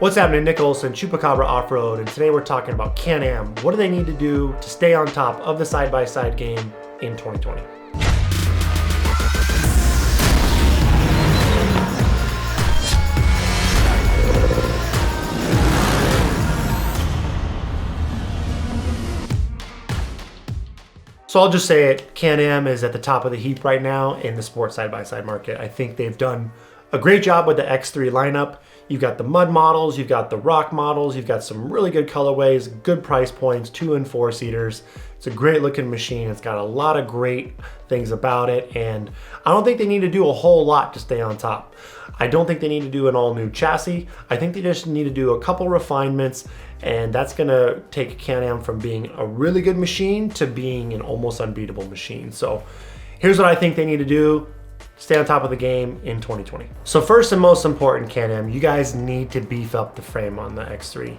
What's happening? Nick Olson, Chupacabra Off-Road, and today we're talking about CanAm. What do they need to do to stay on top of the side-by-side game in 2020? So I'll just say it, CanAm is at the top of the heap right now in the sports side-by-side market. I think they've done a great job with the X3 lineup. You've got the mud models, you've got the rock models, you've got some really good colorways, good price points, 2 and 4 seaters. It's a great looking machine. It's got a lot of great things about it, and I don't think they need to do a whole lot to stay on top. I don't think they need to do an all new chassis. I think they just need to do a couple refinements, and that's gonna take CanAm from being a really good machine to being an almost unbeatable machine. So here's what I think they need to do. Stay on top of the game in 2020. So first and most important, CanAm, you guys need to beef up the frame on the X3.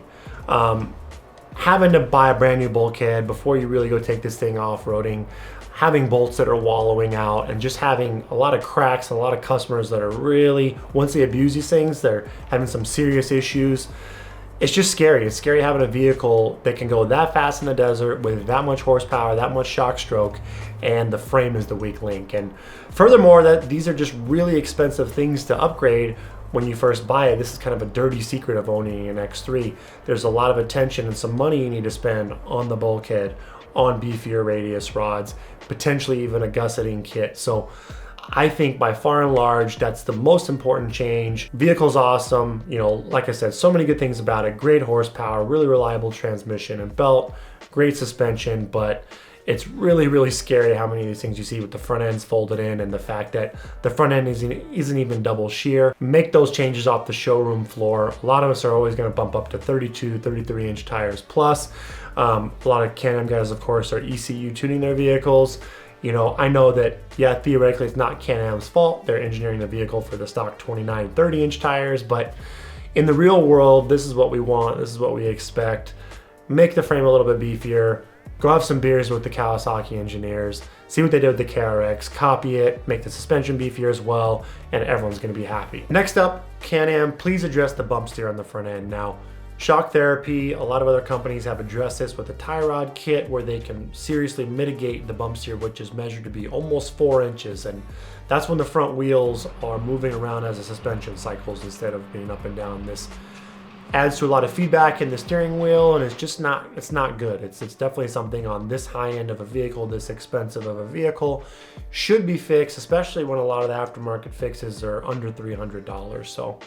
Having to buy a brand new bulkhead before you really go take this thing off-roading, having bolts that are wallowing out, and just having a lot of cracks and a lot of customers that are really, once they abuse these things, they're having some serious issues. It's just scary. It's scary having a vehicle that can go that fast in the desert with that much horsepower, that much shock stroke, and the frame is the weak link. And furthermore, that these are just really expensive things to upgrade when you first buy it. This is kind of a dirty secret of owning an X3. There's a lot of attention and some money you need to spend on the bulkhead, on beefier radius rods, potentially even a gusseting kit. So I think by far and large, that's the most important change. Vehicle's awesome. You know, like I said, so many good things about it. Great horsepower, really reliable transmission and belt, great suspension, but it's really, really scary how many of these things you see with the front ends folded in, and the fact that the front end isn't even double shear. Make those changes off the showroom floor. A lot of us are always gonna bump up to 32, 33 inch tires plus. A lot of CanAm guys, of course, are ECU tuning their vehicles. You know, I know that, yeah, theoretically it's not CanAm's fault. They're engineering the vehicle for the stock 29, 30 inch tires, but in the real world, this is what we want. This is what we expect. Make the frame a little bit beefier. Go have some beers with the Kawasaki engineers. See what they did with the KRX. Copy it. Make the suspension beefier as well, and everyone's going to be happy. Next up, CanAm, please address the bump steer on the front end. Now, shock therapy, a lot of other companies have addressed this with a tie rod kit where they can seriously mitigate the bump steer, which is measured to be almost 4 inches. And that's when the front wheels are moving around as a suspension cycles instead of being up and down. This adds to a lot of feedback in the steering wheel, and it's not good. It's definitely something on this high end of a vehicle, this expensive of a vehicle, should be fixed, especially when a lot of the aftermarket fixes are under $300. So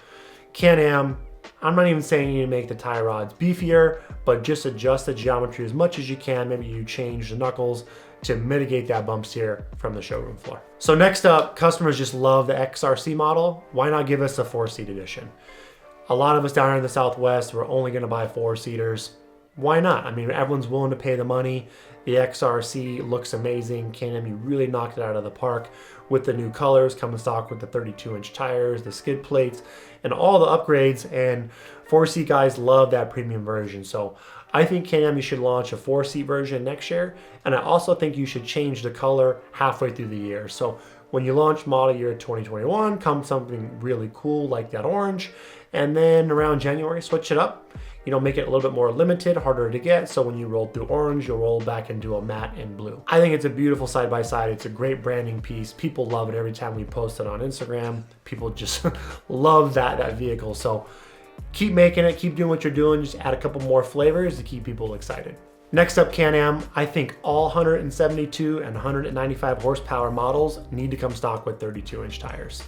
CanAm, I'm not even saying you need to make the tie rods beefier, but just adjust the geometry as much as you can. Maybe you change the knuckles to mitigate that bump steer from the showroom floor. So next up, customers just love the XRC model. Why not give us a 4-seat edition? A lot of us down here in the Southwest, we're only gonna buy 4-seaters. Why not? I mean, everyone's willing to pay the money. The XRC looks amazing. CanAm, you really knocked it out of the park with the new colors, coming stock with the 32 inch tires, the skid plates, and all the upgrades. And 4-seat guys love that premium version. So I think CanAm, you should launch a 4-seat version next year. And I also think you should change the color halfway through the year. So when you launch model year 2021, come something really cool like that orange. And then around January, switch it up. You know, make it a little bit more limited, harder to get. So when you roll through orange, you'll roll back into a matte and blue. I think it's a beautiful side-by-side. It's a great branding piece. People love it every time we post it on Instagram. People just love that vehicle. So keep making it, keep doing what you're doing. Just add a couple more flavors to keep people excited. Next up, CanAm, I think all 172 and 195 horsepower models need to come stock with 32 inch tires.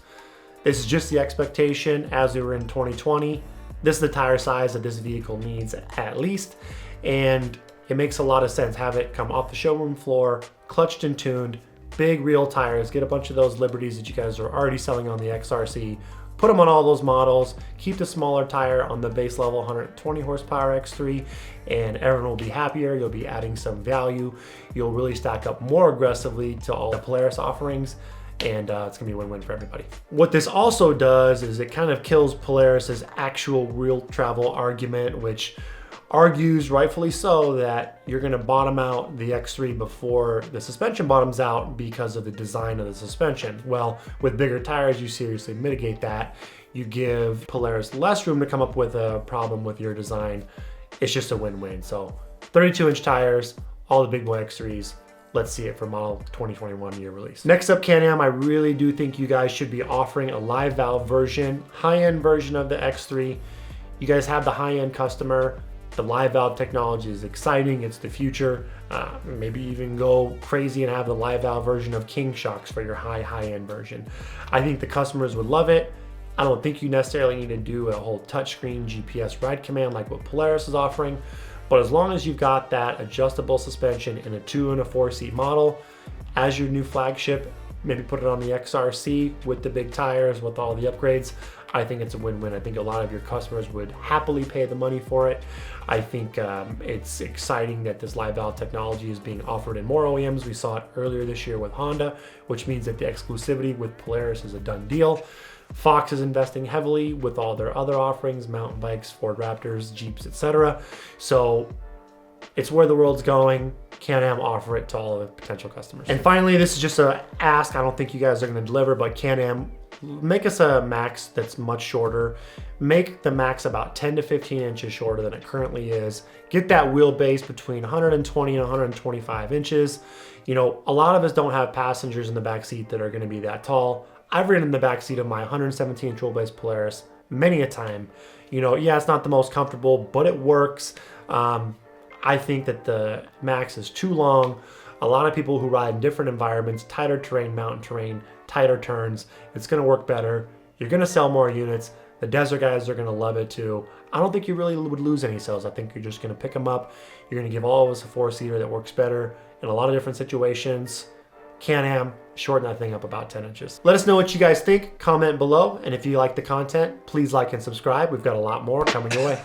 This is just the expectation as we were in 2020. This is the tire size that this vehicle needs at least, and it makes a lot of sense. Have it come off the showroom floor, clutched and tuned, big real tires. Get a bunch of those Liberties that you guys are already selling on the XRC. Put them on all those models. Keep the smaller tire on the base level 120 horsepower X3, and everyone will be happier. You'll be adding some value. You'll really stack up more aggressively to all the Polaris offerings, and it's gonna be a win-win for everybody. What this also does is it kind of kills Polaris's actual real travel argument, which argues, rightfully so, that you're going to bottom out the X3 before the suspension bottoms out because of the design of the suspension. Well, with bigger tires, you seriously mitigate that. You give Polaris less room to come up with a problem with your design. It's just a win-win. So 32-inch tires, all the big boy X3s. Let's see it for model 2021 year release. Next up, CanAm. I really do think you guys should be offering a live valve version, high-end version of the X3. You guys have the high-end customer. The live valve technology is exciting. It's the future. Maybe even go crazy and have the live valve version of King shocks for your high-end version. I think the customers would love it. I don't think you necessarily need to do a whole touchscreen GPS ride command like what Polaris is offering, but as long as you've got that adjustable suspension in a 2 and a 4 seat model as your new flagship, maybe put it on the XRC with the big tires, with all the upgrades, I think it's a win-win. I think a lot of your customers would happily pay the money for it. I think it's exciting that this live valve technology is being offered in more OEMs. We saw it earlier this year with Honda, which means that the exclusivity with Polaris is a done deal. Fox is investing heavily with all their other offerings, mountain bikes, Ford Raptors, Jeeps, etc. So it's where the world's going. CanAm offer it to all the potential customers. And finally, this is just a ask. I don't think you guys are going to deliver, but CanAm, make us a max that's much shorter. Make the max about 10 to 15 inches shorter than it currently is. Get that wheelbase between 120 and 125 inches. You know, a lot of us don't have passengers in the back seat that are going to be that tall. I've ridden in the back seat of my 117-inch wheelbase Polaris many a time. You know, yeah, it's not the most comfortable, but it works. I think that the max is too long. A lot of people who ride in different environments, tighter terrain, mountain terrain, tighter turns, it's gonna work better. You're gonna sell more units. The desert guys are gonna love it too. I don't think you really would lose any sales. I think you're just gonna pick them up. You're gonna give all of us a 4-seater that works better in a lot of different situations. CanAm, shorten that thing up about 10 inches. Let us know what you guys think, comment below, and if you like the content, please like and subscribe. We've got a lot more coming your way.